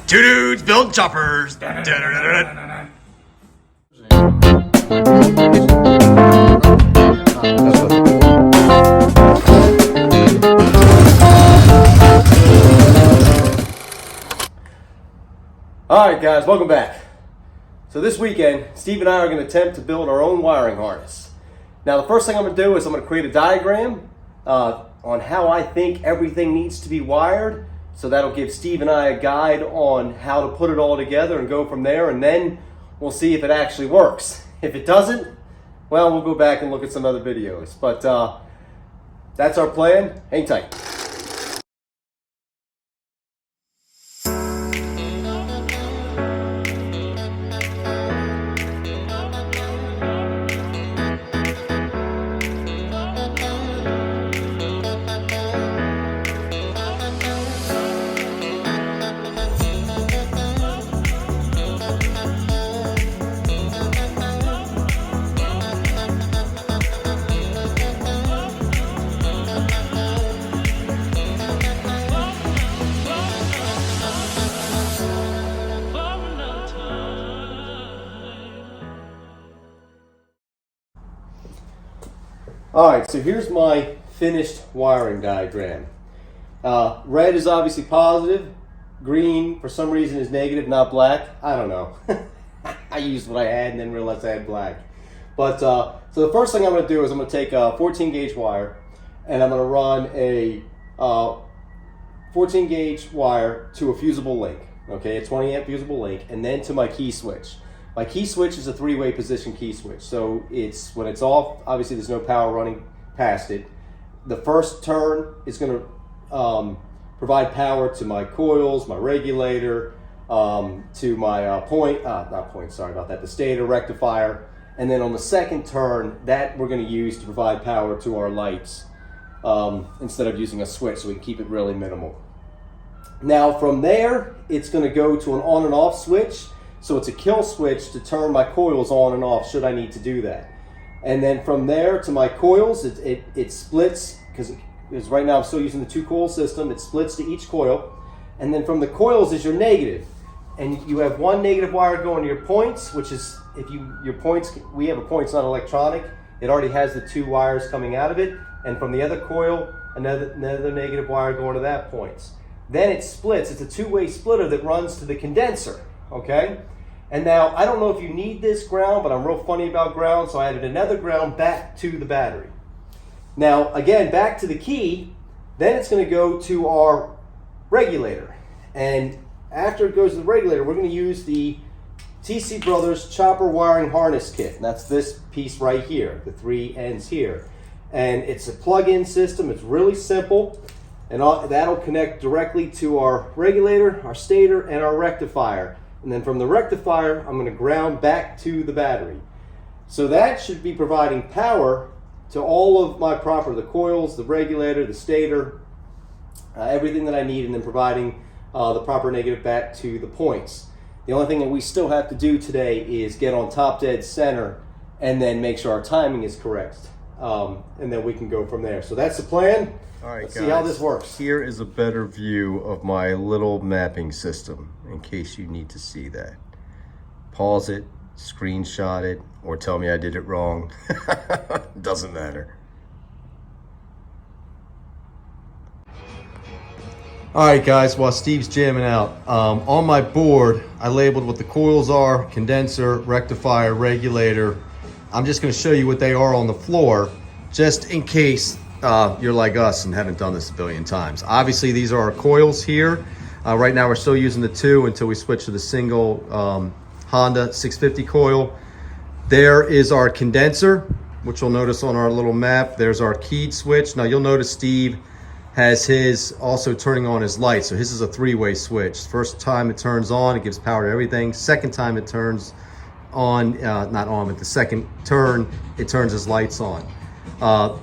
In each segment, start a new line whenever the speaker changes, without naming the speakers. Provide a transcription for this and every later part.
Two dudes build choppers. Da-da-da-da-da.
Alright guys, welcome back. So this weekend, Steve and I are going to attempt to build our own wiring harness. Now the first thing I'm going to do is I'm going to create a diagram on how I think everything needs to be wired. So that'll give Steve and I a guide on how to put it all together and go from there, and then we'll see if it actually works. If it doesn't, well, we'll go back and look at some other videos. But that's our plan. Hang tight. Alright, so here's my finished wiring diagram. Red is obviously positive, green for some reason is negative, not black. I don't know. I used what I had and then realized I had black. But so the first thing I'm going to do is I'm going to take a 14 gauge wire and I'm going to run a 14 gauge wire to a fusible link. Okay, a 20 amp fusible link, and then to my key switch. My key switch is a three-way position key switch, so it's when it's off, obviously there's no power running past it. The first turn is going to provide power to my coils, my regulator, to my the stator, rectifier, and then on the second turn, that we're going to use to provide power to our lights instead of using a switch, so we can keep it really minimal. Now from there, it's going to go to an on and off switch. So it's a kill switch to turn my coils on and off should I need to do that. And then from there to my coils, it splits, because right now I'm still using the two coil system, it splits to each coil. And then from the coils is your negative. And you have one negative wire going to your points, which is, your points, we have a points not electronic. It already has the two wires coming out of it. And from the other coil, another negative wire going to that points. Then it splits, it's a two-way splitter that runs to the condenser, okay? And now, I don't know if you need this ground, but I'm real funny about ground, so I added another ground back to the battery. Now, again, back to the key, then it's going to go to our regulator. And after it goes to the regulator, we're going to use the TC Brothers chopper wiring harness kit. And that's this piece right here, the three ends here. And it's a plug-in system, it's really simple. And that'll connect directly to our regulator, our stator, and our rectifier. And then from the rectifier, I'm going to ground back to the battery. So that should be providing power to all of my the coils, the regulator, the stator, everything that I need, and then providing the proper negative back to the points. The only thing that we still have to do today is get on top dead center and then make sure our timing is correct. And then we can go from there. So that's the plan.
All right,
Let's
guys,
see how this works.
Here is a better view of my little mapping system in case you need to see that. Pause it, screenshot it, or tell me I did it wrong. Doesn't matter. All right, guys, while Steve's jamming out, on my board, I labeled what the coils are: condenser, rectifier, regulator. I'm just going to show you what they are on the floor, just in case you're like us and haven't done this a billion times. Obviously, these are our coils here. Right now, we're still using the two until we switch to the single Honda 650 coil. There is our condenser, which you'll notice on our little map. There's our keyed switch. Now, you'll notice Steve has his also turning on his lights. So his is a three-way switch. First time it turns on, it gives power to everything. Second time it turns on, not on, but the second turn, it turns his lights on.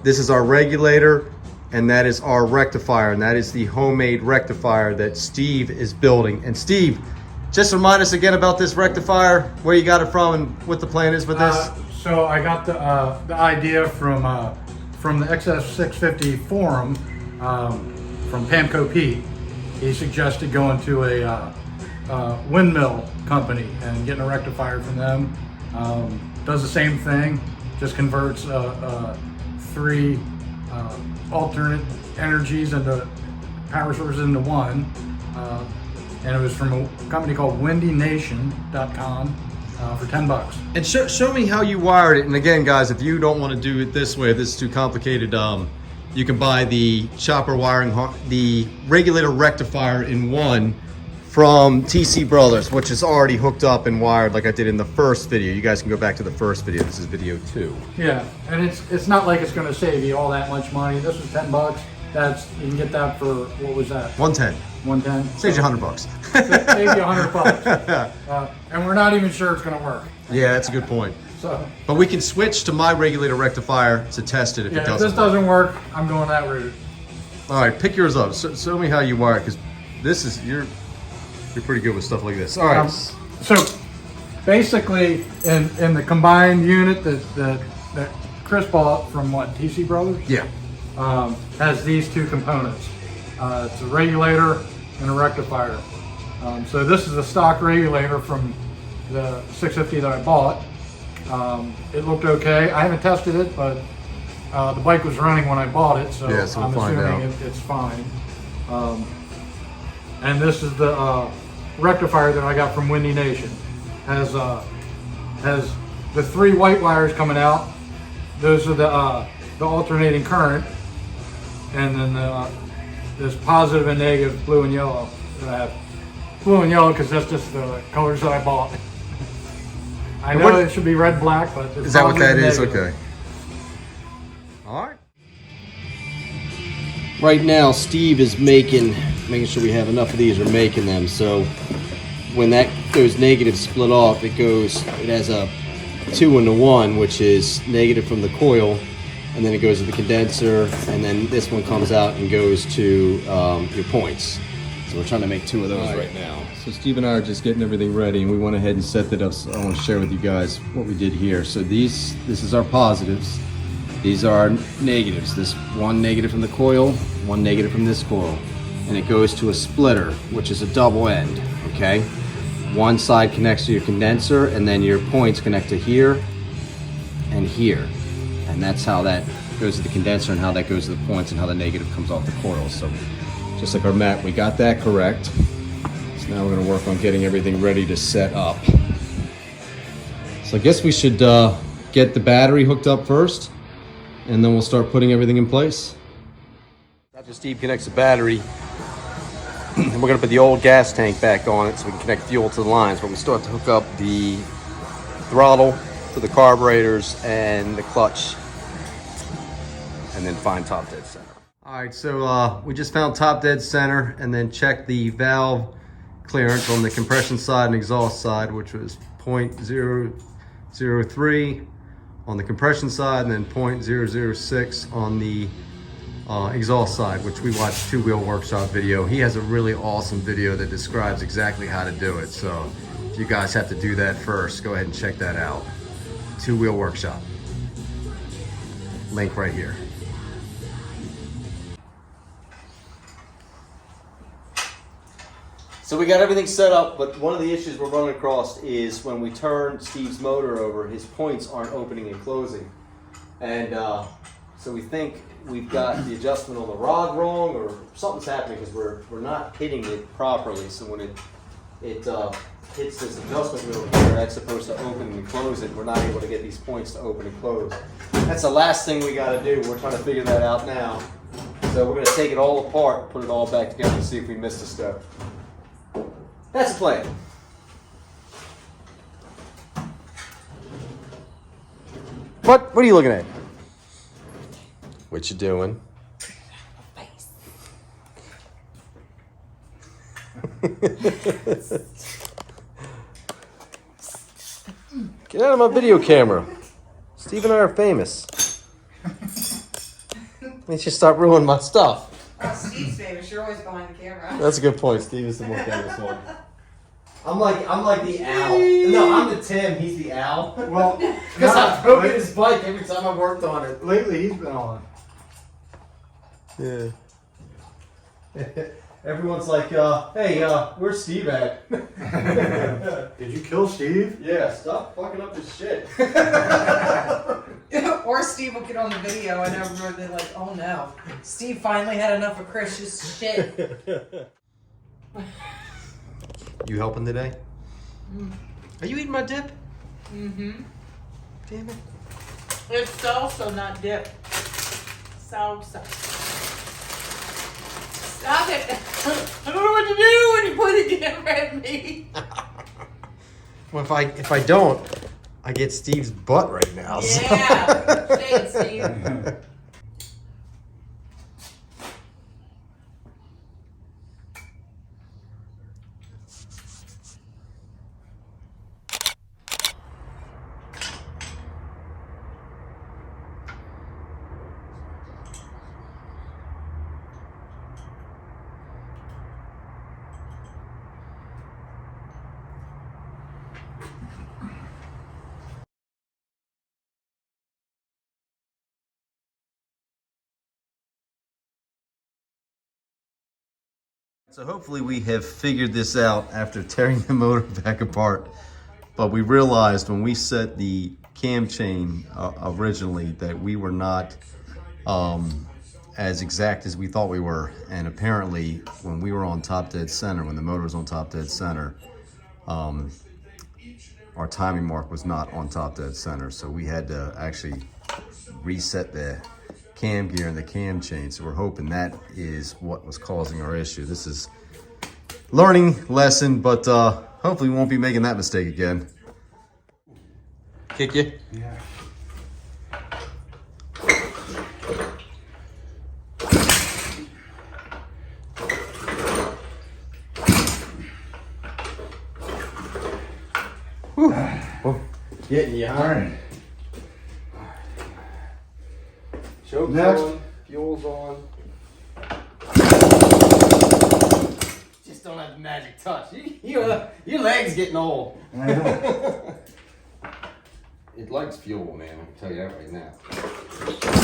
This is our regulator, and that is our rectifier, and that is the homemade rectifier that Steve is building. And Steve, just remind us again about this rectifier, where you got it from and what the plan is with this.
So I got the idea from the xs650 forum from Pamco Pete. He suggested going to a windmill company and getting a rectifier from them. Does the same thing, just converts three alternate energies into power sources into one. And it was from a company called windynation.com for $10.
And show me how you wired it. And again, guys, if you don't want to do it this way, if this is too complicated, you can buy the chopper wiring, the regulator rectifier in one from TC Brothers, which is already hooked up and wired like I did in the first video. You guys can go back to the first video. This is video 2.
Yeah, and it's not like it's going to save you all that much money. This was $10. You can get that for, what was that?
110.
110.
Saves you $100.
Saves you $100. And we're not even sure it's going to work.
Yeah, that's a good point.
So,
but we can switch to my regulator rectifier to test it if it doesn't.
If this doesn't work, I'm going that route.
All right, pick yours up. Show me how you wire it, because this is you're pretty good with stuff like this. All right.
So basically, in the combined unit that Chris bought from what, TC Brothers?
Yeah.
Has these two components. It's a regulator and a rectifier. So this is a stock regulator from the 650 that I bought. It looked okay. I haven't tested it, but the bike was running when I bought it, so,
yeah, so
I'm assuming it's fine. And this is the rectifier that I got from Windy Nation. Has the 3 white wires coming out. Those are the alternating current, and then there's positive and negative, blue and yellow. That I have blue and yellow because that's just the colors that I bought. I know it should be red, black, but
is that what that is? Okay. All right. Right now, Steve is making sure we have enough of these. We're making them. So when those negatives split off, it has a 2 into 1, which is negative from the coil, and then it goes to the condenser, and then this one comes out and goes to your points. So we're trying to make 2 of those right now. So Steve and I are just getting everything ready, and we went ahead and set that up. So I want to share with you guys what we did here. So this is our positives. These are our negatives. This 1 negative from the coil, 1 negative from this coil. And it goes to a splitter, which is a double end, okay? One side connects to your condenser, and then your points connect to here and here. And that's how that goes to the condenser, and how that goes to the points, and how the negative comes off the coil. So just like our mat, we got that correct. So now we're gonna work on getting everything ready to set up. So I guess we should get the battery hooked up first, and then we'll start putting everything in place. After Steve connects the battery, we're gonna put the old gas tank back on it so we can connect fuel to the lines, but we still have to hook up the throttle to the carburetors and the clutch, and then find top dead center. All right, so we just found top dead center, and then checked the valve clearance on the compression side and exhaust side, which was 0.003 on the compression side, and then 0.006 on the exhaust side, which we watched Two Wheel Workshop video. He has a really awesome video that describes exactly how to do it. So if you guys have to do that first, go ahead and check that out. Two Wheel Workshop. Link right here. So we got everything set up, but one of the issues we're running across is when we turn Steve's motor over, his points aren't opening and closing. And so we think we've got the adjustment on the rod wrong, or something's happening because we're not hitting it properly. So when it hits this adjustment wheel here, that's supposed to open and close it. We're not able to get these points to open and close. That's the last thing we got to do. We're trying to figure that out now. So we're going to take it all apart, put it all back together, and see if we missed a step. That's the plan. What are you looking at? What you doing? Get out of my video camera. Steve and I are famous. You should stop ruining my stuff.
Oh, Steve's famous. You're always behind the camera.
That's a good point. Steve is the more famous one. I'm like the owl. No, I'm the Tim. He's the owl.
Well,
Because I've broken his bike every time I worked on it.
lately he's been on.
Yeah. everyone's like, hey, where's Steve at?
Did you kill Steve?
Yeah, stop fucking up this shit.
Or Steve will get on the video and everybody's like, oh no, Steve finally had enough of Chris's shit.
You helping today? Are you eating my dip?
Mm-hmm.
Damn it.
It's salsa, not dip. Salsa. Stop it. I don't know what to do when you put the camera at me.
Well, if I don't, I get Steve's butt right now. so-
Yeah. Say it, Steve.
So hopefully we have figured this out after tearing the motor back apart. But we realized when we set the cam chain originally that we were not as exact as we thought we were. And apparently when we were on top dead center, when the motor was on top dead center, our timing mark was not on top dead center. So we had to actually reset the cam gear and the cam chain. So we're hoping that is what was causing our issue. This is learning lesson, but hopefully we won't be making that mistake again. Kick you?
Yeah.
Getting you, huh?
All right.
Choke's
Next.
on, fuel's on. Just don't have the magic touch. Your leg's getting old.
I know.
It likes fuel, man. I can tell you that right now.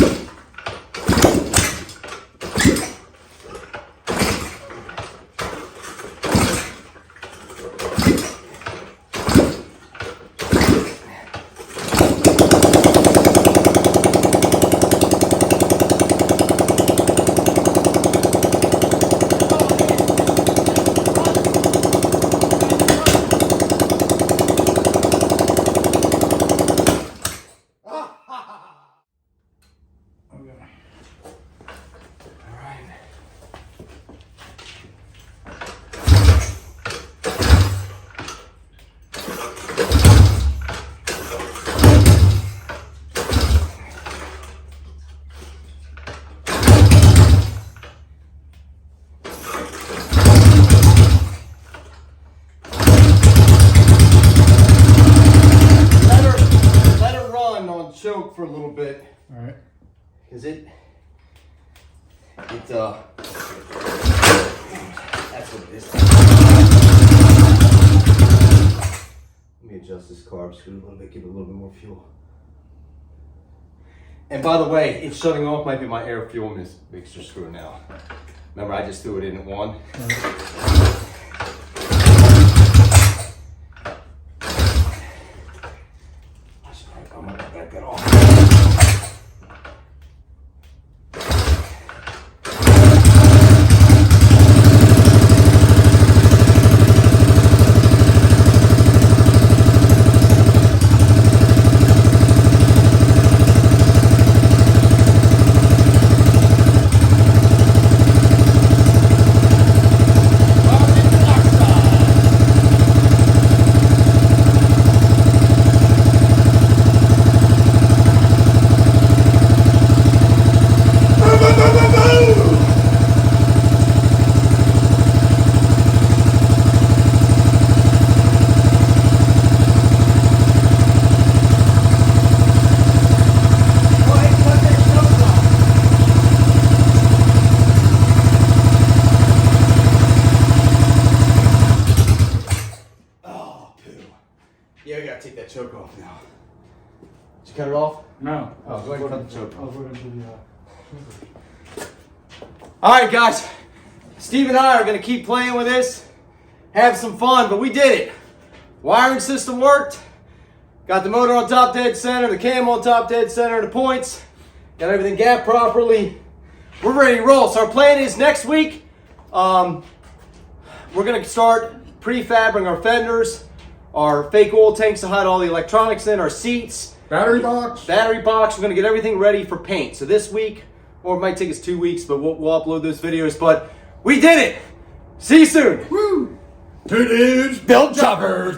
Choke for a little bit,
All right.
because that's what it is. Let me adjust this carb screw a little bit, give it a little bit more fuel. And by the way, it's shutting off might be my air fuel mixture screw now. Remember, I just threw it in at one. I'm gonna back that off. Yeah, we gotta take that choke off now. Did you cut it off?
No.
Oh, go ahead and cut the choke
I was
off.
looking for the.
All right, guys. Steve and I are going to keep playing with this, have some fun, but we did it. Wiring system worked. Got the motor on top dead center, the cam on top dead center, the points. Got everything gapped properly. We're ready to roll. So our plan is next week, we're going to start prefabbing our fenders, our fake oil tanks to hide all the electronics in, our seats.
Battery box.
Battery box. We're going to get everything ready for paint. So this week, or it might take us 2 weeks, but we'll upload those videos. But we did it. See you soon.
Woo! Two dudes
built choppers.